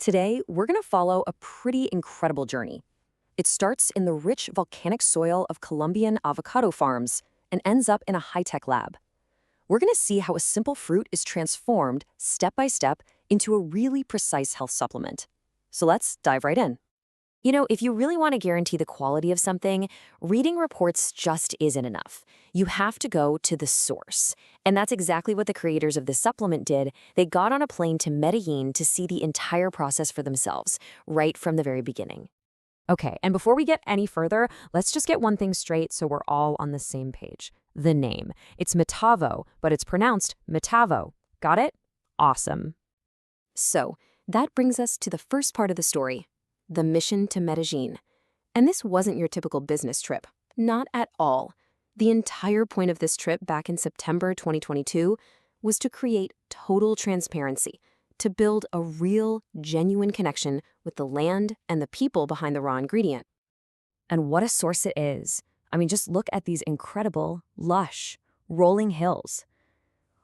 Today, we're going to follow a pretty incredible journey. It starts in the rich volcanic soil of Colombian avocado farms and ends up in a high-tech lab. We're going to see how a simple fruit is transformed step by step into a really precise health supplement. So let's dive right in. If you really want to guarantee the quality of something, reading reports just isn't enough. You have to go to the source. And that's exactly what the creators of this supplement did. They got on a plane to Medellin to see the entire process for themselves, right from the very beginning. Okay, and before we get any further, let's just get one thing straight so we're all on the same page. The name. It's Metavo, but it's pronounced Metavo. Got it? Awesome. So, that brings us to the first part of the story. The mission to Medellin. And this wasn't your typical business trip. Not at all. The entire point of this trip back in September 2022 was to create total transparency, to build a real, genuine connection with the land and the people behind the raw ingredient. And what a source it is. I mean, just look at these incredible, lush, rolling hills.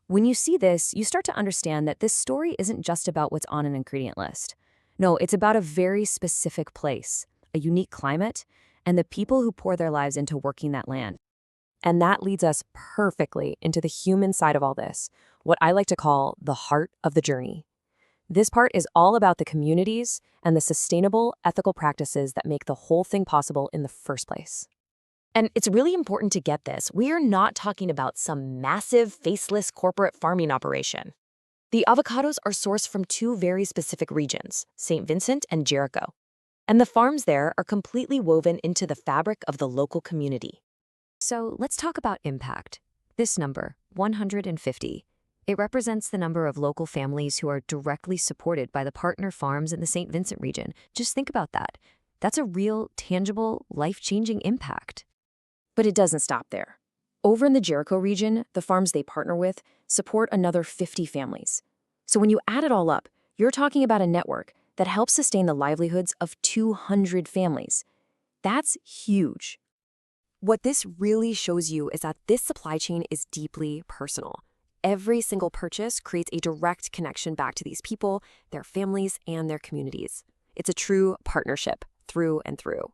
When you see this, you start to understand that this story isn't just about what's on an ingredient list. No, it's about a very specific place, a unique climate, and the people who pour their lives into working that land. And that leads us perfectly into the human side of all this, what I like to call the heart of the journey. This part is all about the communities and the sustainable, ethical practices that make the whole thing possible in the first place. And it's really important to get this. We are not talking about some massive, faceless corporate farming operation. The avocados are sourced from two very specific regions, St. Vincent and Jericho. And the farms there are completely woven into the fabric of the local community. So let's talk about impact. This number, 150. It represents the number of local families who are directly supported by the partner farms in the St. Vincent region. Just think about that. That's a real, tangible, life-changing impact. But it doesn't stop there. Over in the Jericho region, the farms they partner with support another 50 families. So when you add it all up, you're talking about a network that helps sustain the livelihoods of 200 families. That's huge. What this really shows you is that this supply chain is deeply personal. Every single purchase creates a direct connection back to these people, their families, and their communities. It's a true partnership through and through.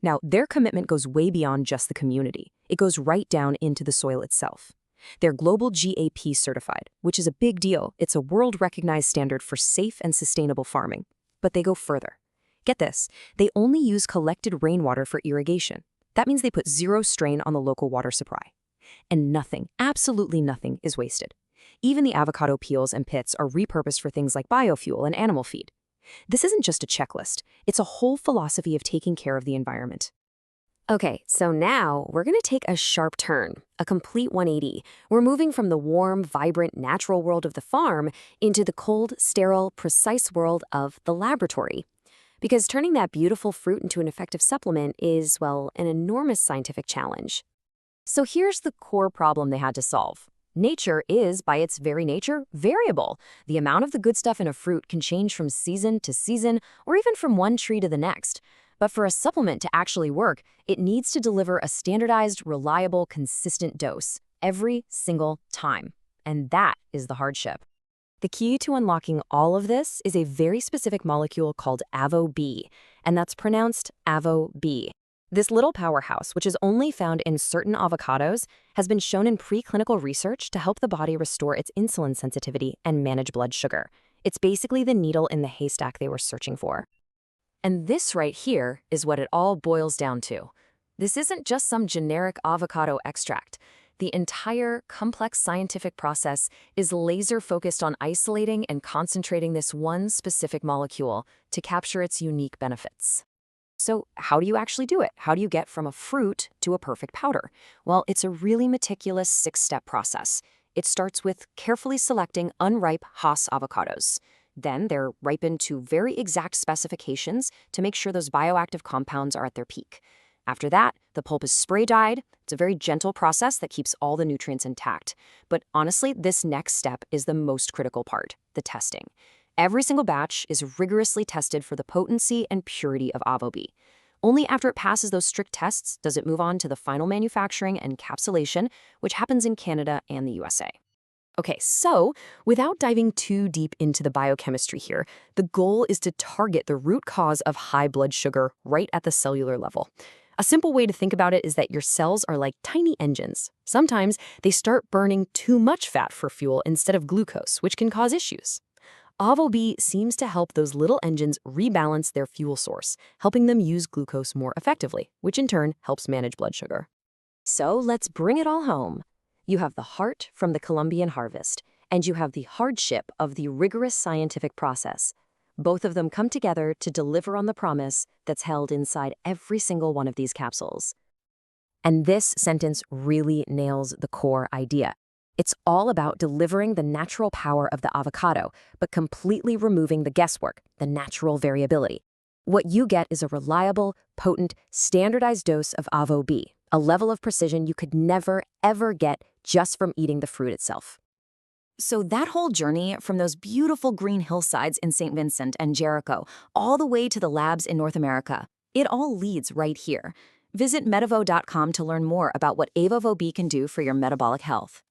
Now, their commitment goes way beyond just the community. It goes right down into the soil itself. They're global GAP certified, which is a big deal. It's a world-recognized standard for safe and sustainable farming. But they go further. Get this, they only use collected rainwater for irrigation. That means they put zero strain on the local water supply. And nothing, absolutely nothing, is wasted. Even the avocado peels and pits are repurposed for things like biofuel and animal feed. This isn't just a checklist, it's a whole philosophy of taking care of the environment. Okay, so now we're going to take a sharp turn, a complete 180. We're moving from the warm, vibrant, natural world of the farm into the cold, sterile, precise world of the laboratory. Because turning that beautiful fruit into an effective supplement is, well, an enormous scientific challenge. So here's the core problem they had to solve. Nature is, by its very nature, variable. The amount of the good stuff in a fruit can change from season to season, or even from one tree to the next. But for a supplement to actually work, it needs to deliver a standardized, reliable, consistent dose every single time. And that is the hardship. The key to unlocking all of this is a very specific molecule called AvoB, and that's pronounced AvoB. This little powerhouse, which is only found in certain avocados, has been shown in preclinical research to help the body restore its insulin sensitivity and manage blood sugar. It's basically the needle in the haystack they were searching for. And this right here is what it all boils down to. This isn't just some generic avocado extract. The entire complex scientific process is laser-focused on isolating and concentrating this one specific molecule to capture its unique benefits. So how do you actually do it? How do you get from a fruit to a perfect powder? Well, it's a really meticulous 6-step process. It starts with carefully selecting unripe Hass avocados. Then they're ripened to very exact specifications to make sure those bioactive compounds are at their peak. After that, the pulp is spray-dried. It's a very gentle process that keeps all the nutrients intact. But honestly, this next step is the most critical part, the testing. Every single batch is rigorously tested for the potency and purity of AvoB. Only after it passes those strict tests does it move on to the final manufacturing and encapsulation, which happens in Canada and the USA. Okay, so without diving too deep into the biochemistry here, the goal is to target the root cause of high blood sugar right at the cellular level. A simple way to think about it is that your cells are like tiny engines. Sometimes they start burning too much fat for fuel instead of glucose, which can cause issues. AvoB seems to help those little engines rebalance their fuel source, helping them use glucose more effectively, which in turn helps manage blood sugar. So let's bring it all home. You have the heart from the Colombian harvest, and you have the hardship of the rigorous scientific process. Both of them come together to deliver on the promise that's held inside every single one of these capsules. And this sentence really nails the core idea. It's all about delivering the natural power of the avocado, but completely removing the guesswork, the natural variability. What you get is a reliable, potent, standardized dose of AvoB, a level of precision you could never, ever get just from eating the fruit itself. So that whole journey from those beautiful green hillsides in St. Vincent and Jericho all the way to the labs in North America, it all leads right here. Visit metavo.com to learn more about what AvoB can do for your metabolic health.